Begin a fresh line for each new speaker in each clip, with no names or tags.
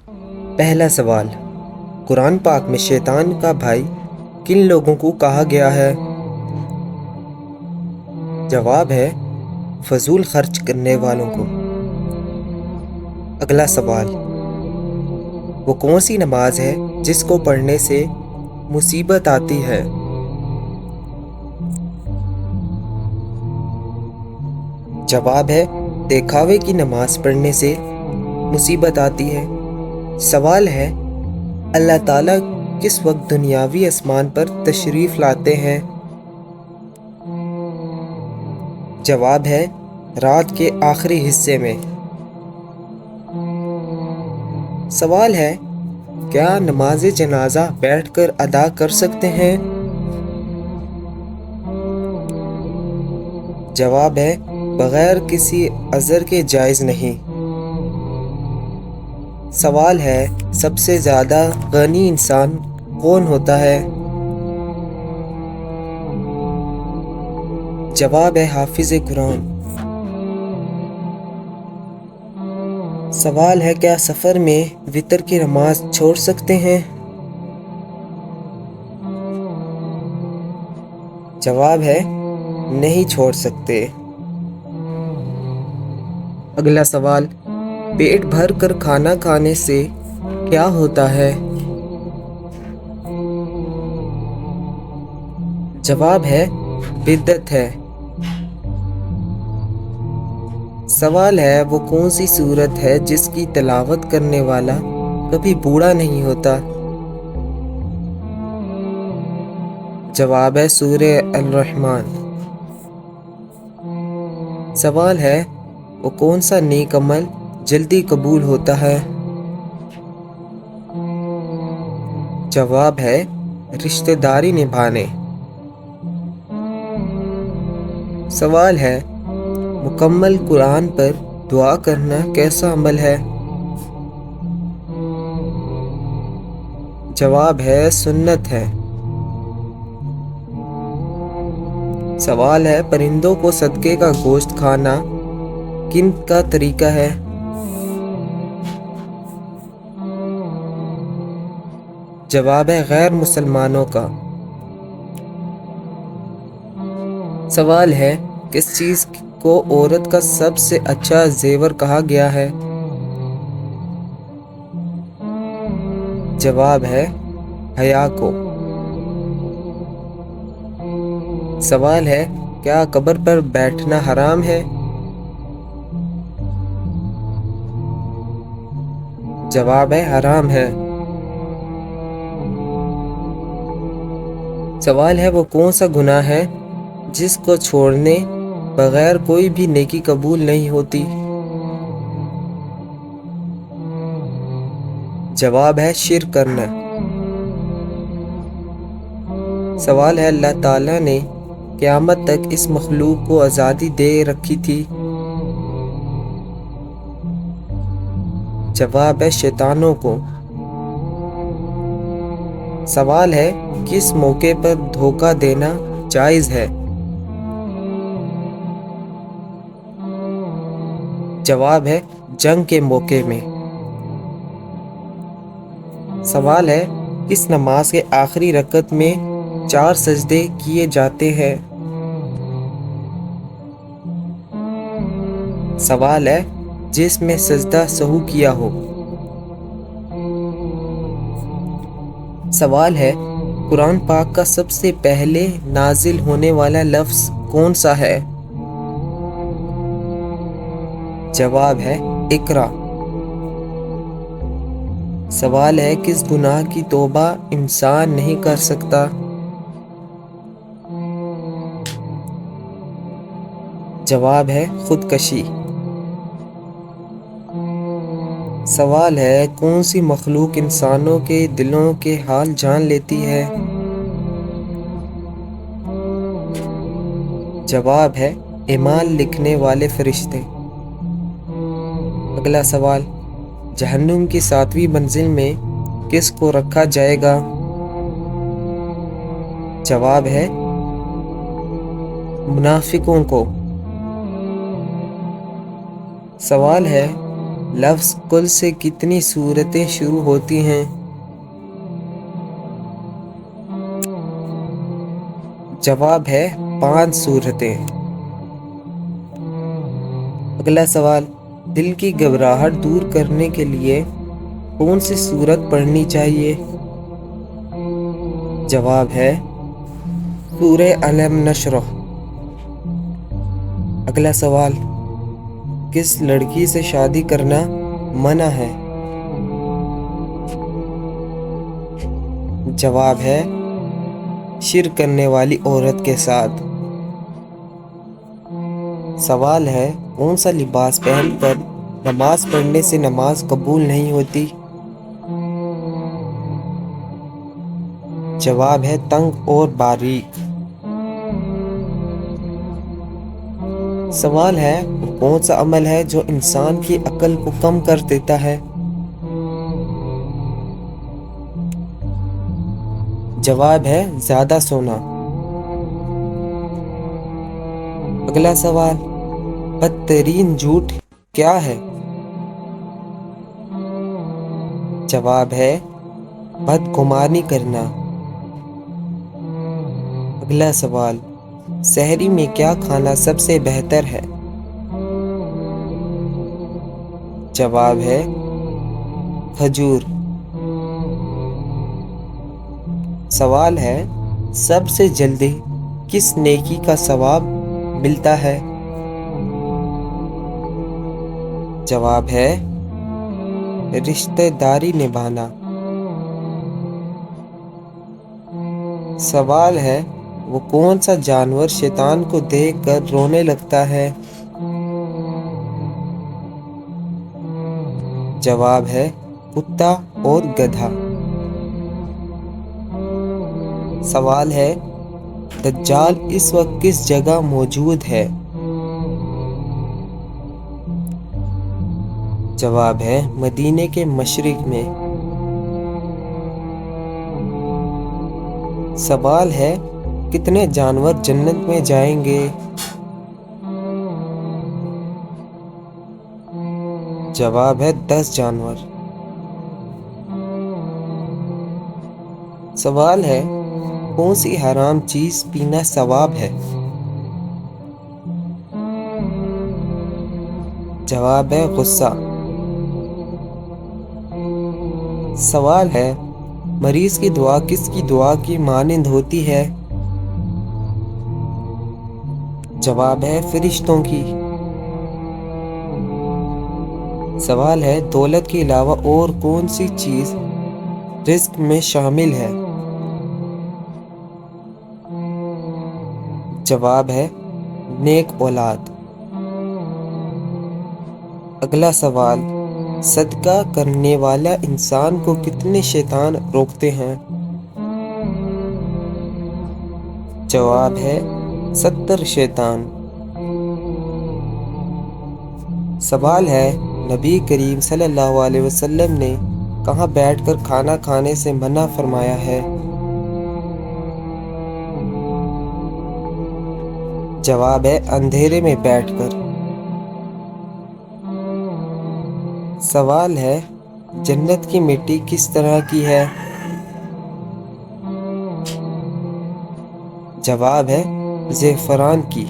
پہلا سوال، قرآن پاک میں شیطان کا بھائی کن لوگوں کو کہا گیا ہے؟ جواب ہے فضول خرچ کرنے والوں کو۔ اگلا سوال، وہ کون سی نماز ہے جس کو پڑھنے سے مصیبت آتی ہے؟ جواب ہے دکھاوے کی نماز پڑھنے سے مصیبت آتی ہے۔ سوال ہے اللہ تعالیٰ کس وقت دنیاوی آسمان پر تشریف لاتے ہیں؟ جواب ہے رات کے آخری حصے میں۔ سوال ہے کیا نماز جنازہ بیٹھ کر ادا کر سکتے ہیں؟ جواب ہے بغیر کسی عذر کے جائز نہیں۔ سوال ہے سب سے زیادہ غنی انسان کون ہوتا ہے؟ جواب ہے حافظ قرآن۔ سوال ہے کیا سفر میں وتر کی نماز چھوڑ سکتے ہیں؟ جواب ہے نہیں چھوڑ سکتے۔ اگلا سوال، پیٹ بھر کر کھانا کھانے سے کیا ہوتا ہے؟ جواب ہے بدعت ہے۔ سوال ہے وہ کون سی سورت ہے جس کی تلاوت کرنے والا کبھی بوڑھا نہیں ہوتا؟ جواب ہے سورہ الرحمن۔ سوال ہے وہ کون سا نیک عمل جلدی قبول ہوتا ہے؟ جواب ہے رشتہ داری نبھانے۔ سوال ہے مکمل قرآن پر دعا کرنا کیسا عمل ہے؟ جواب ہے سنت ہے۔ سوال ہے پرندوں کو صدقے کا گوشت کھانا کن کا طریقہ ہے؟ جواب ہے غیر مسلمانوں کا۔ سوال ہے کس چیز کو عورت کا سب سے اچھا زیور کہا گیا ہے؟ جواب ہے حیا کو۔ سوال ہے کیا قبر پر بیٹھنا حرام ہے؟ جواب ہے حرام ہے۔ سوال ہے وہ کون سا گناہ ہے جس کو چھوڑنے بغیر کوئی بھی نیکی قبول نہیں ہوتی؟ جواب ہے شرک کرنا۔ سوال ہے اللہ تعالیٰ نے قیامت تک اس مخلوق کو آزادی دے رکھی تھی؟ جواب ہے شیطانوں کو۔ سوال ہے کس موقع پر دھوکہ دینا جائز ہے؟ جواب ہے جنگ کے موقع میں۔ سوال ہے کس نماز کے آخری رکعت میں 4 سجدے کیے جاتے ہیں؟ سوال ہے جس میں سجدہ سہو کیا ہو۔ سوال ہے قرآن پاک کا سب سے پہلے نازل ہونے والا لفظ کون سا ہے؟ جواب ہے اقرا۔ سوال ہے کس گناہ کی توبہ انسان نہیں کر سکتا؟ جواب ہے خودکشی۔ سوال ہے کون سی مخلوق انسانوں کے دلوں کے حال جان لیتی ہے؟ جواب ہے اعمال لکھنے والے فرشتے۔ اگلا سوال، جہنم کی 7ویں منزل میں کس کو رکھا جائے گا؟ جواب ہے منافقوں کو۔ سوال ہے لفظ کل سے کتنی صورتیں شروع ہوتی ہیں؟ جواب ہے 5 صورتیں۔ اگلا سوال، دل کی گھبراہٹ دور کرنے کے لیے کون سی سورت پڑھنی چاہیے؟ جواب ہے سورہ الم نشرح۔ اگلا سوال، کس لڑکی سے شادی کرنا منع ہے؟ جواب ہے شرک کرنے والی عورت کے ساتھ۔ سوال ہے، کون سا لباس پہن کر نماز پڑھنے سے نماز قبول نہیں ہوتی؟ جواب ہے تنگ اور باریک۔ سوال ہے، کون سا عمل ہے جو انسان کی عقل کو کم کر دیتا ہے؟ جواب ہے زیادہ سونا۔ اگلا سوال، بدترین جھوٹ کیا ہے؟ جواب ہے بدگمانی کرنا۔ اگلا سوال، سحری میں کیا کھانا سب سے بہتر ہے؟ جواب ہے کھجور۔ سوال ہے، سب سے جلدی کس نیکی کا ثواب ملتا ہے؟ جواب ہے رشتہ داری نبھانا۔ سوال ہے، وہ کون سا جانور شیطان کو دیکھ کر رونے لگتا ہے؟ جواب ہے کتا اور گدھا۔ سوال ہے، دجال اس وقت کس جگہ موجود ہے؟ جواب ہے مدینے کے مشرق میں۔ سوال ہے، کتنے جانور جنت میں جائیں گے؟ جواب ہے 10 جانور۔ سوال ہے، کون سی حرام چیز پینا ثواب ہے؟ جواب ہے غصہ۔ سوال ہے، مریض کی دعا کس کی دعا کی مانند ہوتی ہے؟ جواب ہے فرشتوں کی۔ سوال ہے، دولت کے علاوہ اور کون سی چیز رزق میں شامل ہے؟ جواب ہے نیک اولاد۔ اگلا سوال، صدقہ کرنے والا انسان کو کتنے شیطان روکتے ہیں؟ جواب ہے 70 شیطان۔ سوال ہے، نبی کریم صلی اللہ علیہ وسلم نے کہاں بیٹھ کر کھانا کھانے سے منع فرمایا ہے؟ جواب ہے اندھیرے میں بیٹھ کر۔ سوال ہے، جنت کی مٹی کس طرح کی ہے؟ جواب ہے زعفران کی۔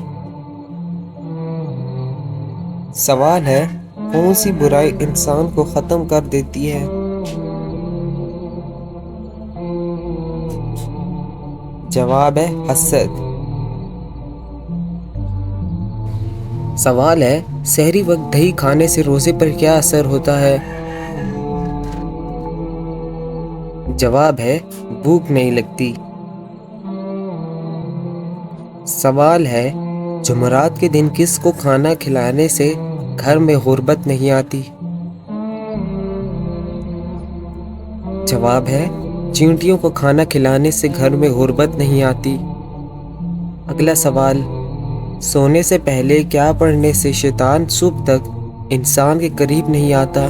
سوال ہے، کون سی برائی انسان کو ختم کر دیتی ہے؟ جواب ہے حسد۔ سوال ہے، سحری وقت دہی کھانے سے روزے پر کیا اثر ہوتا ہے؟ جواب ہے بھوک نہیں لگتی۔ سوال ہے، جمعرات کے دن کس کو کھانا کھلانے سے گھر میں غربت نہیں آتی؟ جواب ہے چینٹیوں کو کھانا کھلانے سے گھر میں غربت نہیں آتی۔ اگلا سوال، سونے سے پہلے کیا پڑھنے سے شیطان صبح تک انسان کے قریب نہیں آتا؟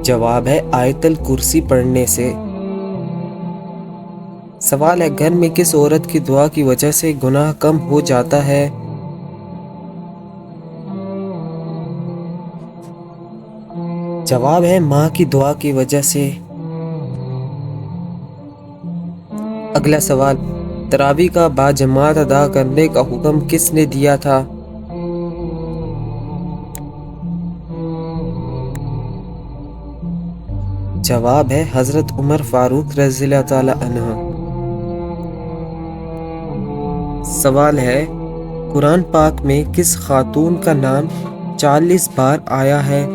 جواب ہے آیت الکرسی پڑھنے سے۔ سوال ہے، گھر میں کس عورت کی دعا کی وجہ سے گناہ کم ہو جاتا ہے؟ جواب ہے ماں کی دعا کی وجہ سے۔ اگلا سوال، تراویح کا باجماعت ادا کرنے کا حکم کس نے دیا تھا؟ جواب ہے حضرت عمر فاروق رضی اللہ تعالی عنہ۔ سوال ہے، قرآن پاک میں کس خاتون کا نام 40 بار آیا ہے؟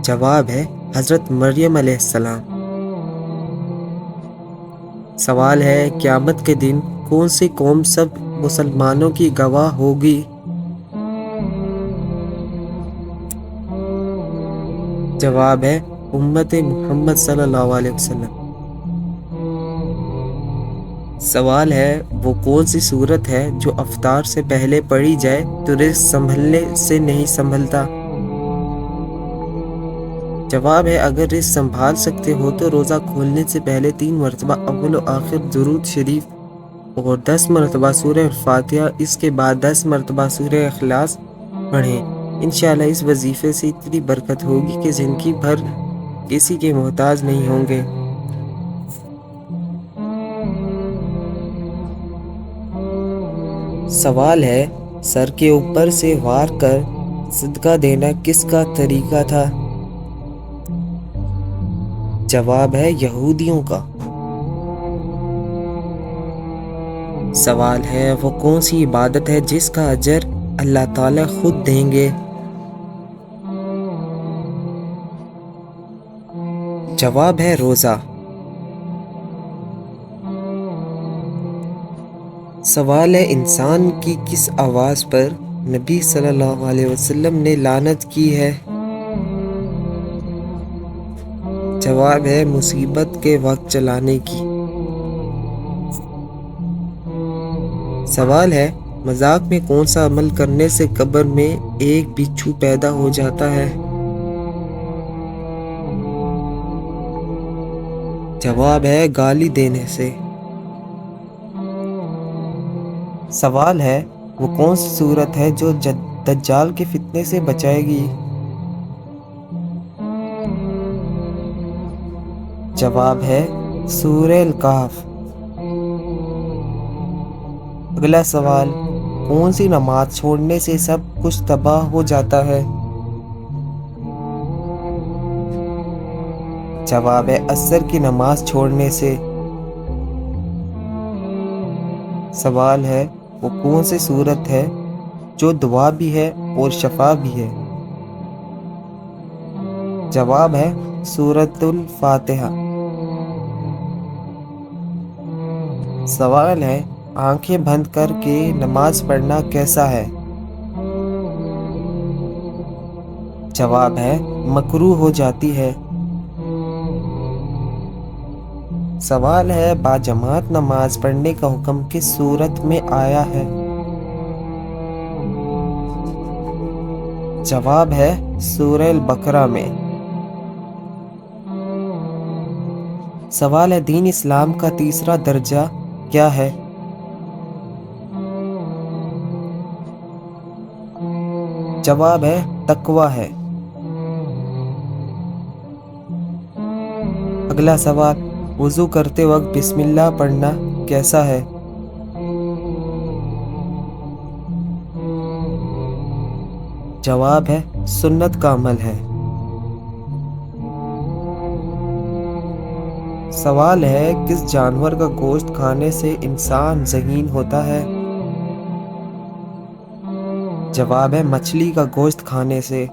جواب ہے حضرت مریم علیہ السلام۔ سوال ہے، قیامت کے دن کون سی قوم سب مسلمانوں کی گواہ ہوگی؟ جواب ہے امت محمد صلی اللہ علیہ وسلم۔ سوال ہے، وہ کون سی صورت ہے جو افطار سے پہلے پڑھی جائے تو رزق سنبھلنے سے نہیں سنبھلتا؟ جواب ہے اگر رزق سنبھال سکتے ہو تو روزہ کھولنے سے پہلے 3 مرتبہ اول و آخر درود شریف اور 10 مرتبہ سورہ فاتحہ، اس کے بعد 10 مرتبہ سورہ اخلاص پڑھیں۔ انشاءاللہ اس وظیفے سے اتنی برکت ہوگی کہ زندگی بھر کسی کے محتاج نہیں ہوں گے۔ سوال ہے، سر کے اوپر سے وار کر صدقہ دینا کس کا طریقہ تھا؟ جواب ہے یہودیوں کا۔ سوال ہے، وہ کون سی عبادت ہے جس کا اجر اللہ تعالی خود دیں گے؟ جواب ہے روزہ۔ سوال ہے، انسان کی کس آواز پر نبی صلی اللہ علیہ وسلم نے لعنت کی ہے؟ جواب ہے مصیبت کے وقت چلانے کی۔ سوال ہے، مذاق میں کون سا عمل کرنے سے قبر میں ایک بچھو پیدا ہو جاتا ہے؟ جواب ہے گالی دینے سے۔ سوال ہے، وہ کون سی صورت ہے جو دجال کے فتنے سے بچائے گی؟ جواب ہے سورہ الکہف۔ اگلا سوال، کون سی نماز چھوڑنے سے سب کچھ تباہ ہو جاتا ہے؟ جواب ہے عصر کی نماز چھوڑنے سے۔ سوال ہے، وہ کون سی صورت ہے جو دعا بھی ہے اور شفا بھی ہے؟ جواب ہے سورۃ الفاتحہ۔ سوال ہے، آنکھیں بند کر کے نماز پڑھنا کیسا ہے؟ جواب ہے مکروہ ہو جاتی ہے۔ سوال ہے، باجماعت نماز پڑھنے کا حکم کس صورت میں آیا ہے؟ جواب ہے سورہ البقرہ میں۔ سوال ہے، دین اسلام کا تیسرا درجہ کیا ہے؟ جواب ہے تقویٰ ہے۔ اگلا سوال، وضو کرتے وقت بسم اللہ پڑھنا کیسا ہے؟ جواب ہے سنت کا عمل ہے۔ سوال ہے، کس جانور کا گوشت کھانے سے انسان ذہین ہوتا ہے؟ جواب ہے مچھلی کا گوشت کھانے سے۔